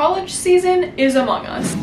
college season is among us.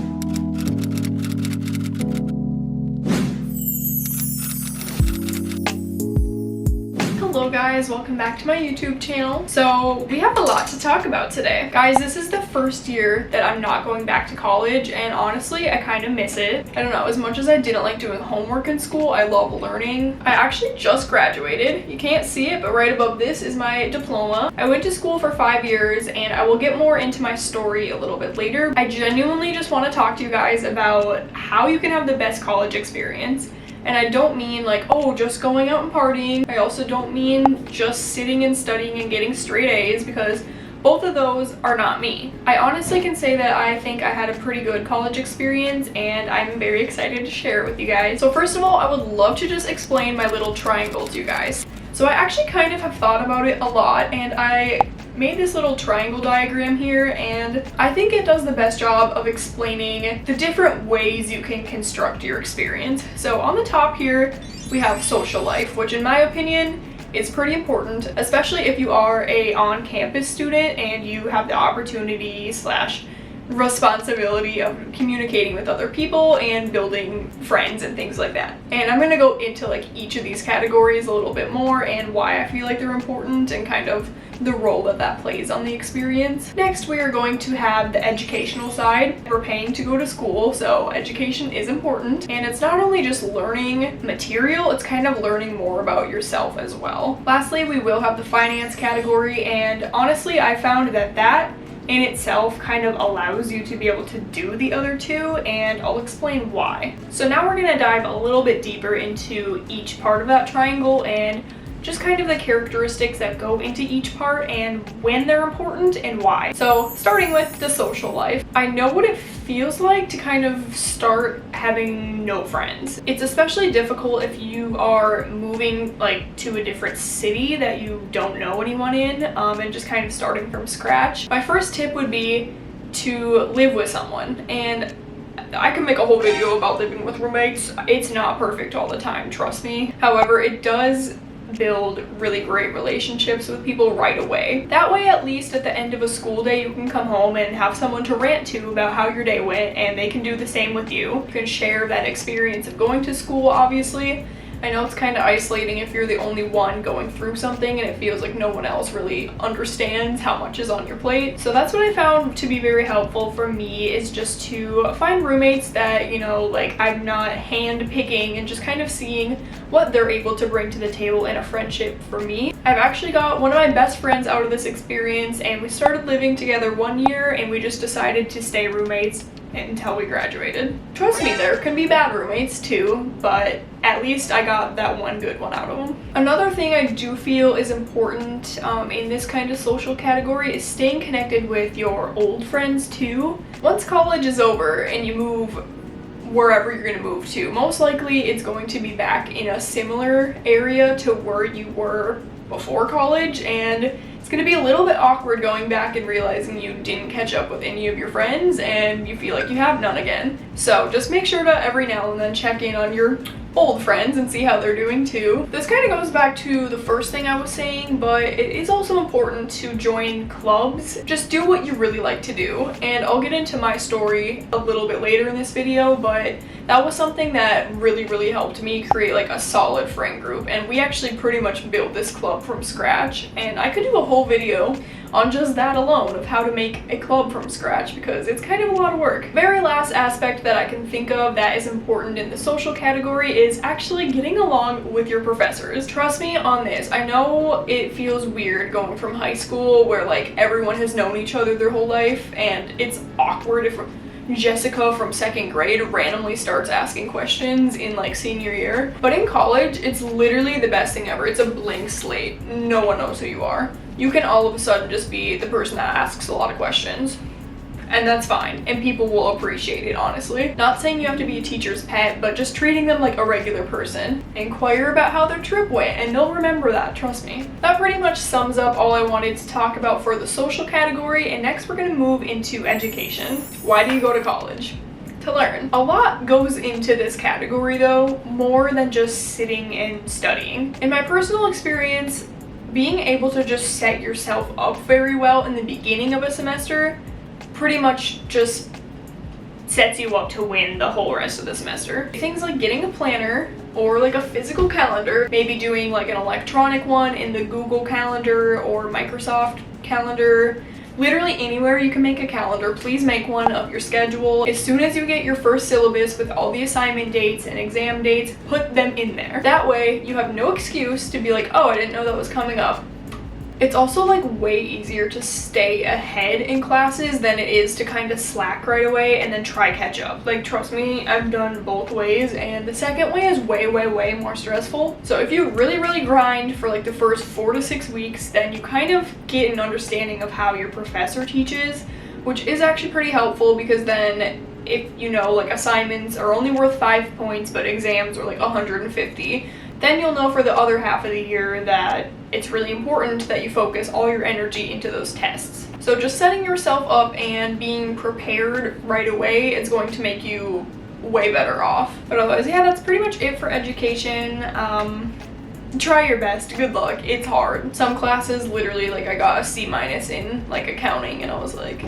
Hello guys, welcome back to my YouTube channel. So we have a lot to talk about today. Guys, this is the first year that I'm not going back to college, and honestly, I kind of miss it. I don't know, as much as I didn't like doing homework in school, I love learning. I actually just graduated. You can't see it, but right above this is my diploma. I went to school for 5 years, and I will get more into my story a little bit later. I genuinely just want to talk to you guys about how you can have the best college experience. And I don't mean like, oh, just going out and partying. I also don't mean just sitting and studying and getting straight A's, because both of those are not me. I honestly can say that I think I had a pretty good college experience, and I'm very excited to share it with you guys. So first of all, I would love to just explain my little triangle to you guys. So I actually kind of have thought about it a lot, and I made this little triangle diagram here, and I think it does the best job of explaining the different ways you can construct your experience. So on the top here, we have social life, which in my opinion is pretty important, especially if you are a on-campus student and you have the opportunity slash responsibility of communicating with other people and building friends and things like that. And I'm going to go into like each of these categories a little bit more and why I feel like they're important and kind of the role that that plays on the experience. Next, we are going to have the educational side. We're paying to go to school, so education is important, and it's not only just learning material, it's kind of learning more about yourself as well. Lastly, we will have the finance category, and honestly, I found that in itself kind of allows you to be able to do the other two, and I'll explain why. So now we're gonna dive a little bit deeper into each part of that triangle and just kind of the characteristics that go into each part and when they're important and why. So starting with the social life, I know what it feels like to kind of start having no friends. It's especially difficult if you are moving like to a different city that you don't know anyone in, and just kind of starting from scratch. My first tip would be to live with someone, and I can make a whole video about living with roommates. It's not perfect all the time, trust me. However, it does build really great relationships with people right away. That way, at least at the end of a school day, you can come home and have someone to rant to about how your day went, and they can do the same with you. You can share that experience of going to school, obviously. I know it's kind of isolating if you're the only one going through something and it feels like no one else really understands how much is on your plate. So that's what I found to be very helpful for me, is just to find roommates that, you know, like I'm not hand picking and just kind of seeing what they're able to bring to the table in a friendship for me. I've actually got one of my best friends out of this experience, and we started living together 1 year and we just decided to stay roommates until we graduated. Trust me, there can be bad roommates too, but at least I got that one good one out of them. Another thing I do feel is important in this kind of social category is staying connected with your old friends too. Once college is over and you move wherever you're going to move to, most likely it's going to be back in a similar area to where you were before college, and it's going to be a little bit awkward going back and realizing you didn't catch up with any of your friends and you feel like you have none again. So just make sure to every now and then check in on your old friends and see how they're doing too. This kind of goes back to the first thing I was saying, but it is also important to join clubs. Just do what you really like to do, and I'll get into my story a little bit later in this video, but that was something that really helped me create like a solid friend group, and we actually pretty much built this club from scratch, and I could do a whole video on just that alone of how to make a club from scratch, because it's kind of a lot of work. Very last aspect that I can think of that is important in the social category is actually getting along with your professors. Trust me on this. I know it feels weird going from high school where like everyone has known each other their whole life, and it's awkward if Jessica from 2nd grade randomly starts asking questions in like senior year. But in college, it's literally the best thing ever. It's a blank slate. No one knows who you are. You can all of a sudden just be the person that asks a lot of questions. And that's fine, and people will appreciate it, honestly. Not saying you have to be a teacher's pet, but just treating them like a regular person. Inquire about how their trip went, and they'll remember that, trust me. That pretty much sums up all I wanted to talk about for the social category, and next we're gonna move into education. Why do you go to college? To learn. A lot goes into this category though, more than just sitting and studying. In my personal experience, being able to just set yourself up very well in the beginning of a semester pretty much just sets you up to win the whole rest of the semester. Things like getting a planner or like a physical calendar, maybe doing like an electronic one in the Google Calendar or Microsoft Calendar. Literally anywhere you can make a calendar, please make one of your schedule. As soon as you get your first syllabus with all the assignment dates and exam dates, put them in there. That way you have no excuse to be like, oh, I didn't know that was coming up. It's also like way easier to stay ahead in classes than it is to kind of slack right away and then try catch up. Like, trust me, I've done both ways, and the second way is way more stressful. So if you really grind for like the first 4 to 6 weeks, then you kind of get an understanding of how your professor teaches, which is actually pretty helpful, because then if you know like assignments are only worth 5 points but exams are like 150, then you'll know for the other half of the year that it's really important that you focus all your energy into those tests. So just setting yourself up and being prepared right away is going to make you way better off. But otherwise, yeah, that's pretty much it for education. Try your best. Good luck. It's hard. Some classes, literally, like I got a C- in like accounting, and I was like,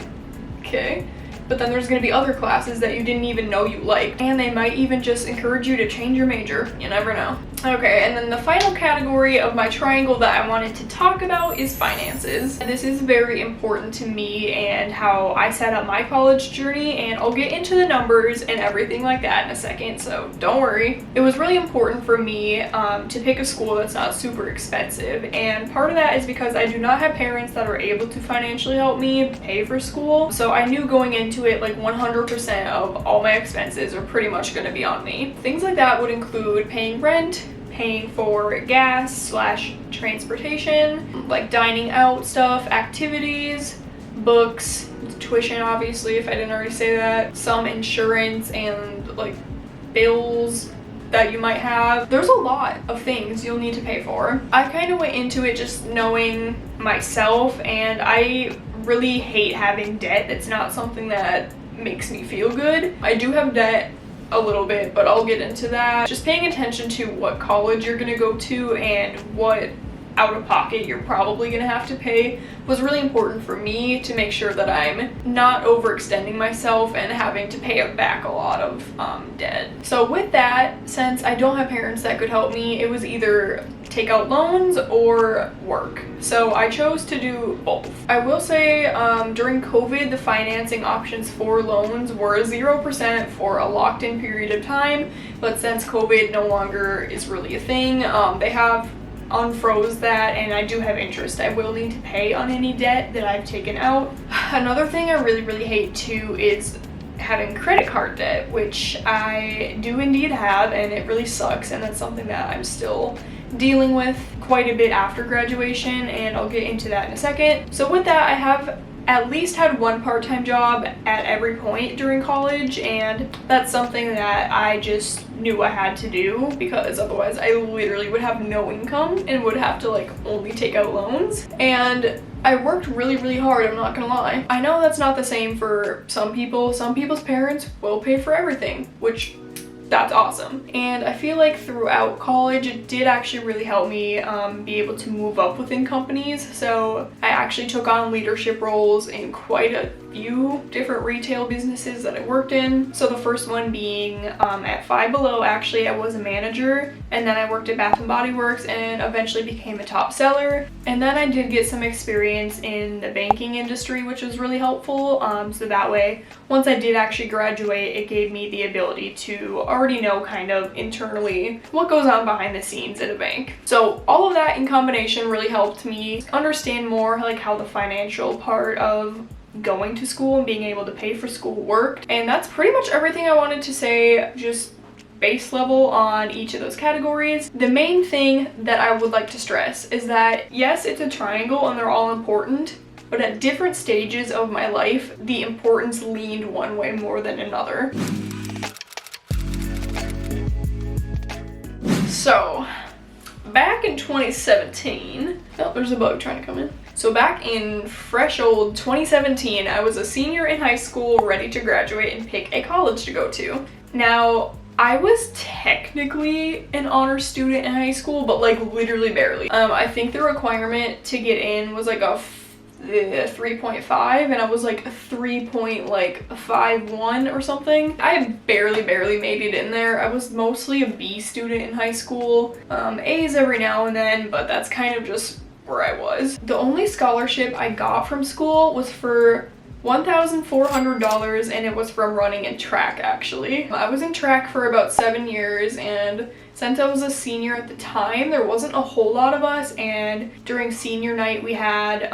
okay. But then there's going to be other classes that you didn't even know you liked, and they might even just encourage you to change your major. You never know. Okay, and then the final category of my triangle that I wanted to talk about is finances. This is very important to me and how I set up my college journey, and I'll get into the numbers and everything like that in a second, so don't worry. It was really important for me to pick a school that's not super expensive, and part of that is because I do not have parents that are able to financially help me pay for school, so I knew going into it like 100% of all my expenses are pretty much going to be on me. Things like that would include paying rent, paying for gas / transportation, like dining out stuff, activities, books, tuition obviously if I didn't already say that, some insurance, and like bills that you might have. There's a lot of things you'll need to pay for. I kind of went into it just knowing myself, and I really hate having debt. It's not something that makes me feel good. I do have debt a little bit, but I'll get into that. Just paying attention to what college you're gonna go to and what out of pocket you're probably gonna have to pay was really important for me to make sure that I'm not overextending myself and having to pay back a lot of debt. So with that, since I don't have parents that could help me, it was either take out loans or work. So I chose to do both. I will say during COVID, the financing options for loans were 0% for a locked in period of time, but since COVID no longer is really a thing, they have unfroze that, and I do have interest. I will need to pay on any debt that I've taken out. Another thing I really hate too is having credit card debt, which I do indeed have, and it really sucks, and that's something that I'm still dealing with quite a bit after graduation, and I'll get into that in a second. So with that, I have at least had one part-time job at every point during college, and that's something that I just knew I had to do because otherwise I literally would have no income and would have to like only take out loans. And I worked really hard, I'm not gonna lie. I know that's not the same for some people. Some people's parents will pay for everything, which that's awesome. And I feel like throughout college, it did actually really help me be able to move up within companies. So I actually took on leadership roles in quite a few different retail businesses that I worked in. So the first one being at Five Below, actually I was a manager, and then I worked at Bath & Body Works and eventually became a top seller. And then I did get some experience in the banking industry, which was really helpful. So that way, once I did actually graduate, it gave me the ability to already know kind of internally what goes on behind the scenes at a bank. So all of that in combination really helped me understand more like how the financial part of going to school and being able to pay for school worked. And that's pretty much everything I wanted to say, just base level on each of those categories. The main thing that I would like to stress is that yes, it's a triangle and they're all important, but at different stages of my life, the importance leaned one way more than another. So back in 2017, oh, there's a bug trying to come in. So back in fresh old 2017, I was a senior in high school, ready to graduate and pick a college to go to. Now, I was technically an honors student in high school, but like literally barely. I think the requirement to get in was like a 3.5 and I was like a 3.51 or something. I barely made it in there. I was mostly a B student in high school, A's every now and then, but that's kind of just where I was. The only scholarship I got from school was for $1,400 and it was from running in track actually. I was in track for about 7 years, and since I was a senior at the time, there wasn't a whole lot of us, and during senior night we had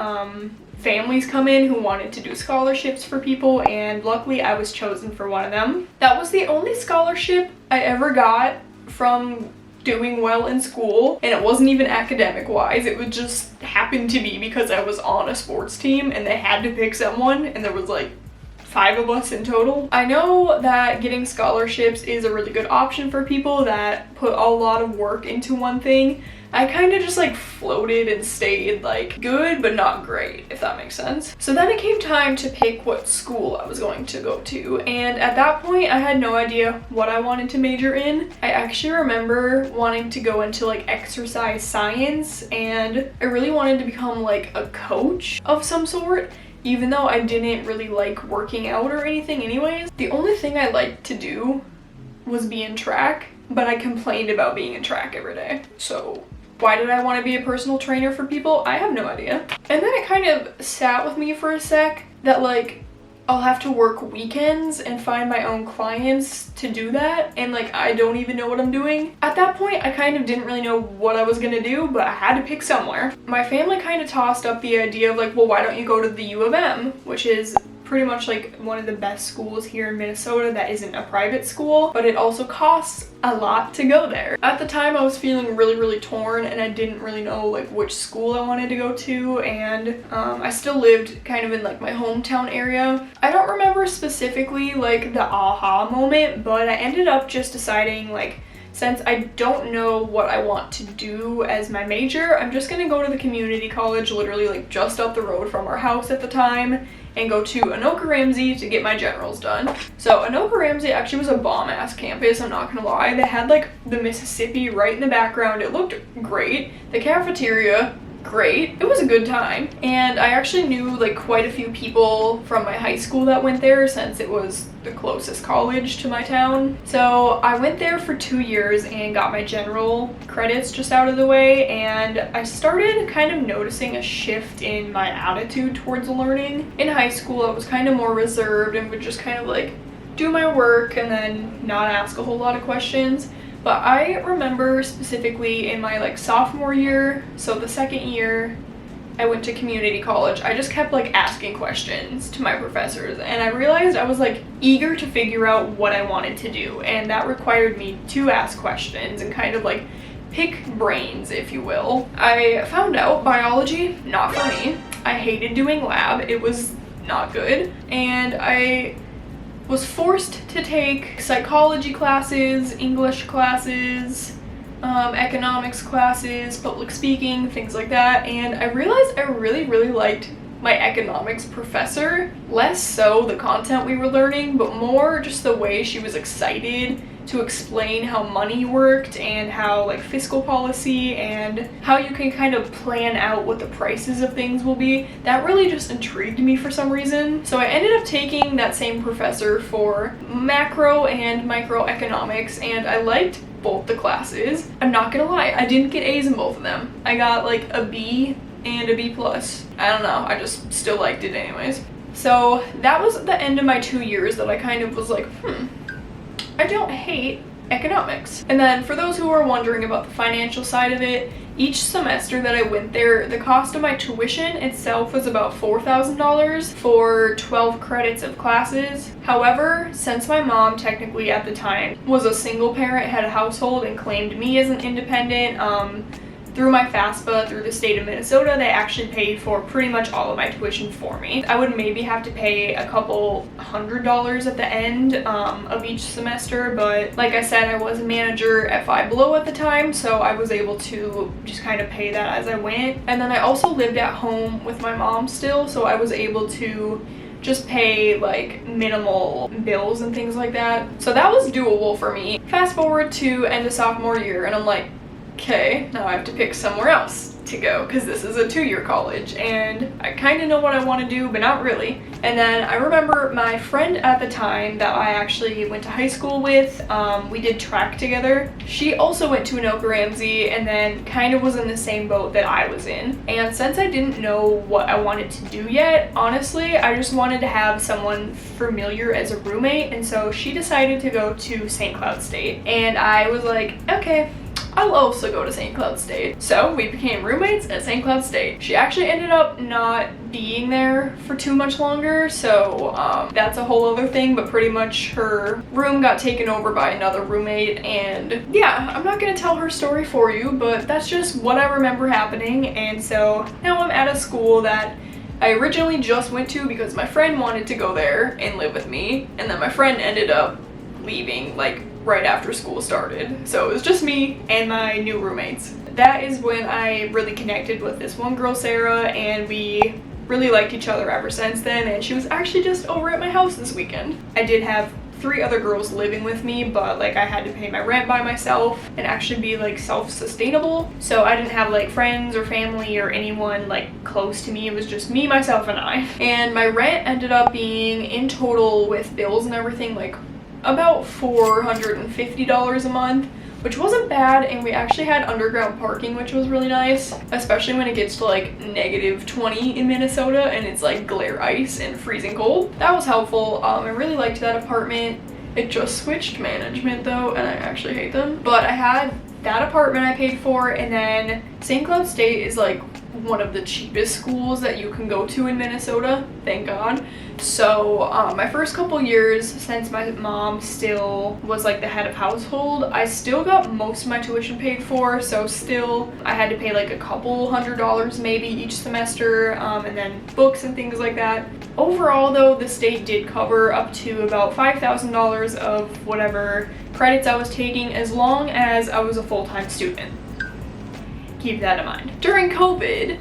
families come in who wanted to do scholarships for people, and luckily I was chosen for one of them. That was the only scholarship I ever got from doing well in school, and it wasn't even academic wise, it would just happen to be because I was on a sports team and they had to pick someone, and there was like 5 of us in total. I know that getting scholarships is a really good option for people that put a lot of work into one thing. I kind of just like floated and stayed like good but not great, if that makes sense. So then it came time to pick what school I was going to go to, and at that point I had no idea what I wanted to major in. I actually remember wanting to go into like exercise science, and I really wanted to become like a coach of some sort, even though I didn't really like working out or anything anyways. The only thing I liked to do was be in track, but I complained about being in track every day. So why did I want to be a personal trainer for people? I have no idea. And then it kind of sat with me for a sec that like I'll have to work weekends and find my own clients to do that, and like I don't even know what I'm doing. At that point I kind of didn't really know what I was gonna do, but I had to pick somewhere. My family kind of tossed up the idea of like, well, why don't you go to the U of M, which is pretty much like one of the best schools here in Minnesota that isn't a private school, but it also costs a lot to go there. At the time I was feeling really torn, and I didn't really know like which school I wanted to go to, and I still lived kind of in like my hometown area. I don't remember specifically like the aha moment, but I ended up just deciding like, since I don't know what I want to do as my major, I'm just gonna go to the community college literally like just up the road from our house at the time, and go to Anoka Ramsey to get my generals done. So Anoka Ramsey actually was a bomb-ass campus, I'm not gonna lie. They had like the Mississippi right in the background. It looked great. The cafeteria, great. It was a good time. And I actually knew like quite a few people from my high school that went there, since it was the closest college to my town. So I went there for 2 years and got my general credits just out of the way, and I started kind of noticing a shift in my attitude towards learning. In high school I was kind of more reserved and would just kind of like do my work and then not ask a whole lot of questions. But I remember specifically in my like sophomore year, so the second year I went to community college, I just kept like asking questions to my professors, and I realized I was like eager to figure out what I wanted to do, and that required me to ask questions and kind of like pick brains, if you will. I found out biology, not for me. I hated doing lab, it was not good, and I was forced to take psychology classes, English classes, economics classes, public speaking, things like that, and I realized I really liked my economics professor. Less so the content we were learning, but more just the way she was excited to explain how money worked and how like fiscal policy and how you can kind of plan out what the prices of things will be. That really just intrigued me for some reason. So I ended up taking that same professor for macro and microeconomics, and I liked both the classes. I'm not gonna lie, I didn't get A's in both of them. I got like a B and a B+. I don't know, I just still liked it anyways. So that was the end of my 2 years that I kind of was like, I don't hate economics. And then for those who are wondering about the financial side of it, each semester that I went there, the cost of my tuition itself was about $4,000 for 12 credits of classes. However, since my mom technically at the time was a single parent, had a household, and claimed me as an independent, through my FAFSA, through the state of Minnesota, they actually paid for pretty much all of my tuition for me. I would maybe have to pay a couple $100 at the end of each semester, but like I said, I was a manager at Five Below at the time, so I was able to just kind of pay that as I went. And then I also lived at home with my mom still, so I was able to just pay like minimal bills and things like that. So that was doable for me. Fast forward to end of sophomore year, and I'm like, okay, now I have to pick somewhere else. to go because this is a 2-year college and I kind of know what I want to do, but not really. And then I remember my friend at the time that I actually went to high school with, we did track together. She also went to Anoka Ramsey and then kind of was in the same boat that I was in. And since I didn't know what I wanted to do yet, honestly, I just wanted to have someone familiar as a roommate, and so she decided to go to St. Cloud State. And I was like, okay, I'll also go to St. Cloud State. So we became roommates at St. Cloud State. She actually ended up not being there for too much longer, so that's a whole other thing, but pretty much her room got taken over by another roommate, and yeah, I'm not gonna tell her story for you, but that's just what I remember happening. And so now I'm at a school that I originally just went to because my friend wanted to go there and live with me, and then my friend ended up leaving like right after school started. So it was just me and my new roommates. That is when I really connected with this one girl, Sarah, and we really liked each other ever since then, and she was actually just over at my house this weekend. I did have 3 other girls living with me, but like I had to pay my rent by myself and actually be like self-sustainable. So I didn't have like friends or family or anyone like close to me. It was just me, myself, and I. And my rent ended up being in total with bills and everything like about $450 a month, which wasn't bad, and we actually had underground parking, which was really nice, especially when it gets to like -20 in Minnesota and it's like glare ice and freezing cold. That was helpful. I really liked that apartment. It just switched management though, and I actually hate them. But I had that apartment I paid for, and then St. Cloud State is like one of the cheapest schools that you can go to in Minnesota, thank God. So my first couple years, since my mom still was like the head of household, I still got most of my tuition paid for, so still I had to pay like a couple $100s maybe each semester, and then books and things like that. Overall though, the state did cover up to about $5,000 of whatever credits I was taking, as long as I was a full-time student. Keep that in mind. During COVID,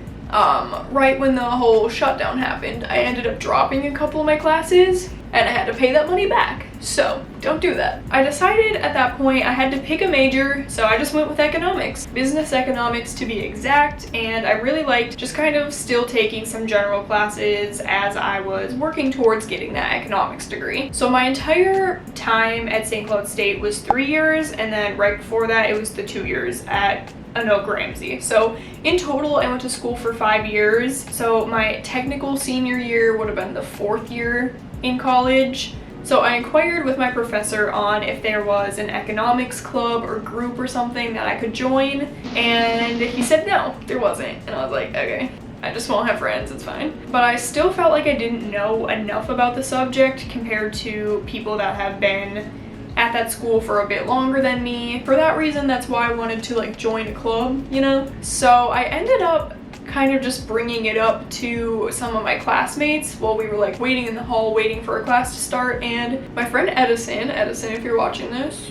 right when the whole shutdown happened, I ended up dropping a couple of my classes and I had to pay that money back. So don't do that. I decided at that point I had to pick a major, so I just went with economics, business economics to be exact, and I really liked just kind of still taking some general classes as I was working towards getting that economics degree. So my entire time at St. Cloud State was 3 years, and then right before that it was the 2 years at Anoka Ramsey. So in total I went to school for 5 years. So my technical senior year would have been the 4th year in college. So I inquired with my professor on if there was an economics club or group or something that I could join, and he said no, there wasn't. And I was like, okay, I just won't have friends, it's fine. But I still felt like I didn't know enough about the subject compared to people that have been at that school for a bit longer than me. For that reason, that's why I wanted to like join a club, you know? So I ended up kind of just bringing it up to some of my classmates while we were like waiting in the hall, waiting for a class to start. And my friend Edison, if you're watching this,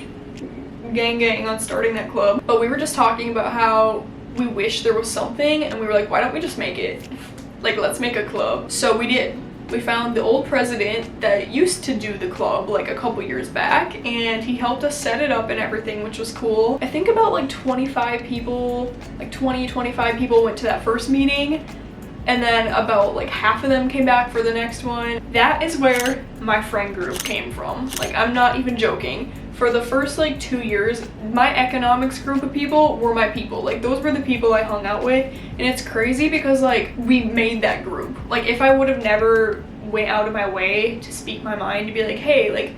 gang on starting that club. But we were just talking about how we wish there was something, and we were like, why don't we just make it? Like, let's make a club. So we did. We found the old president that used to do the club like a couple years back, and he helped us set it up and everything, which was cool. I think about like 25 people, like 20-25 people went to that first meeting, and then about like half of them came back for the next one. That is where my friend group came from. Like, I'm not even joking. For the first like 2 years, my economics group of people were my people. Like, those were the people I hung out with, and it's crazy because like we made that group. Like, if I would have never went out of my way to speak my mind to be like, hey, like,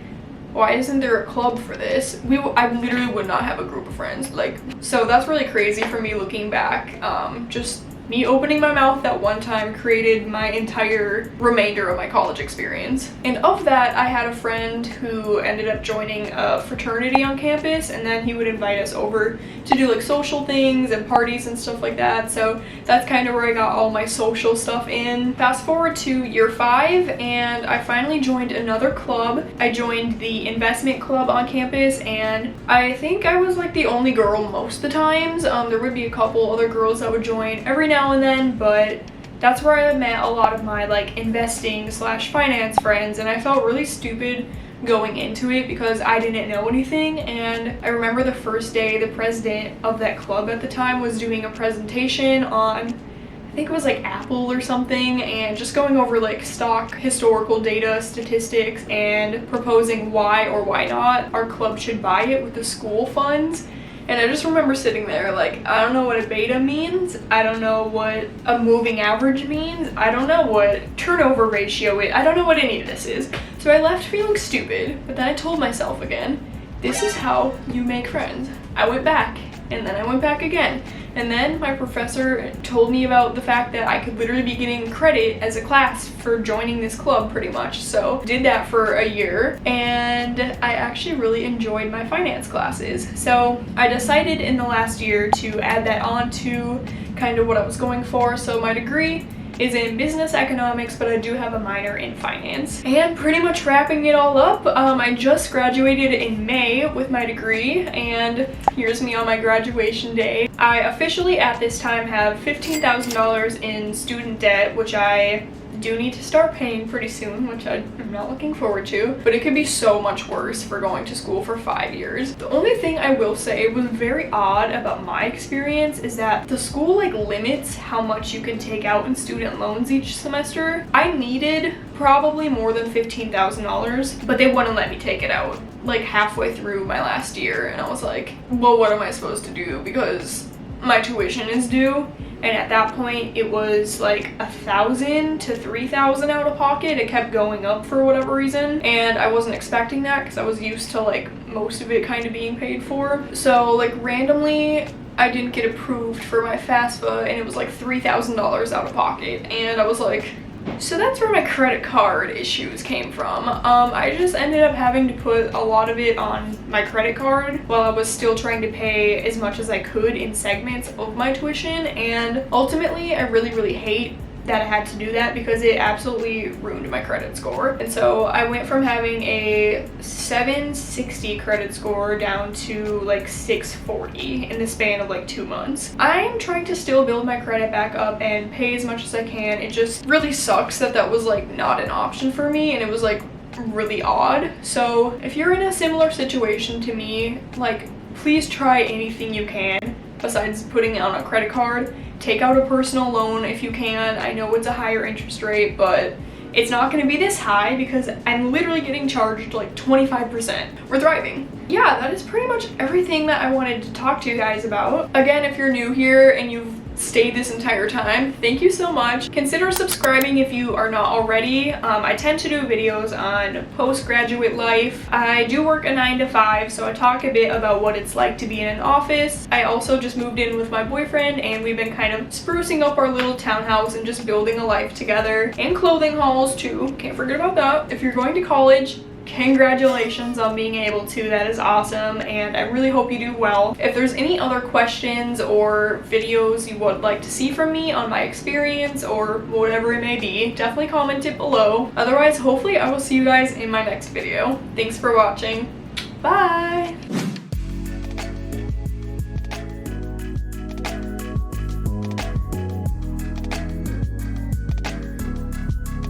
why isn't there a club for this? I literally would not have a group of friends. Like, so that's really crazy for me looking back. Just me opening my mouth that one time created my entire remainder of my college experience. And of that, I had a friend who ended up joining a fraternity on campus, and then he would invite us over to do like social things and parties and stuff like that. So that's kind of where I got all my social stuff in. Fast forward to year 5, and I finally joined another club. I joined the investment club on campus, and I think I was like the only girl most of the times. There would be a couple other girls that would join every now and then, but that's where I met a lot of my like investing slash finance friends, and I felt really stupid going into it because I didn't know anything. And I remember the first day the president of that club at the time was doing a presentation on, I think it was like Apple or something, and just going over like stock historical data, statistics, and proposing why or why not our club should buy it with the school funds. And I just remember sitting there like, I don't know what a beta means, I don't know what a moving average means, I don't know what turnover ratio is, I don't know what any of this is. So I left feeling stupid, but then I told myself again, this is how you make friends. I went back, and then I went back again. And then my professor told me about the fact that I could literally be getting credit as a class for joining this club pretty much. So did that for a year, and I actually really enjoyed my finance classes. So I decided in the last year to add that on to kind of what I was going for. So my degree is in business economics, but I do have a minor in finance. And pretty much wrapping it all up, I just graduated in May with my degree, and here's me on my graduation day. I officially at this time have $15,000 in student debt, which I do need to start paying pretty soon, which I'm not looking forward to, but it could be so much worse for going to school for 5 years. The only thing I will say was very odd about my experience is that the school like limits how much you can take out in student loans each semester. I needed probably more than $15,000, but they wouldn't let me take it out like halfway through my last year, and I was like, well, what am I supposed to do, because my tuition is due. And at that point it was like $1,000 to $3,000 out of pocket. It kept going up for whatever reason, and I wasn't expecting that because I was used to like most of it kind of being paid for. So like randomly I didn't get approved for my FAFSA, and it was like $3,000 out of pocket, and I was like, so that's where my credit card issues came from. I just ended up having to put a lot of it on my credit card while I was still trying to pay as much as I could in segments of my tuition, and ultimately I really hate that I had to do that because it absolutely ruined my credit score. And so I went from having a 760 credit score down to like 640 in the span of like 2 months. I'm trying to still build my credit back up and pay as much as I can. It just really sucks that that was like not an option for me, and it was like really odd. So if you're in a similar situation to me, like please try anything you can besides putting it on a credit card. Take out a personal loan if you can. I know it's a higher interest rate, but it's not going to be this high because I'm literally getting charged like 25%. We're thriving. Yeah, that is pretty much everything that I wanted to talk to you guys about. Again, if you're new here and you've stayed this entire time, thank you so much. Consider subscribing if you are not already. I tend to do videos on postgraduate life. I do work a 9 to 5, so I talk a bit about what it's like to be in an office. I also just moved in with my boyfriend, and we've been kind of sprucing up our little townhouse and just building a life together, and clothing hauls too. Can't forget about that. If you're going to college, congratulations on being able to. That is awesome, and I really hope you do well. If there's any other questions or videos you would like to see from me on my experience or whatever it may be, definitely comment it below. Otherwise, hopefully I will see you guys in my next video. Thanks for watching. Bye!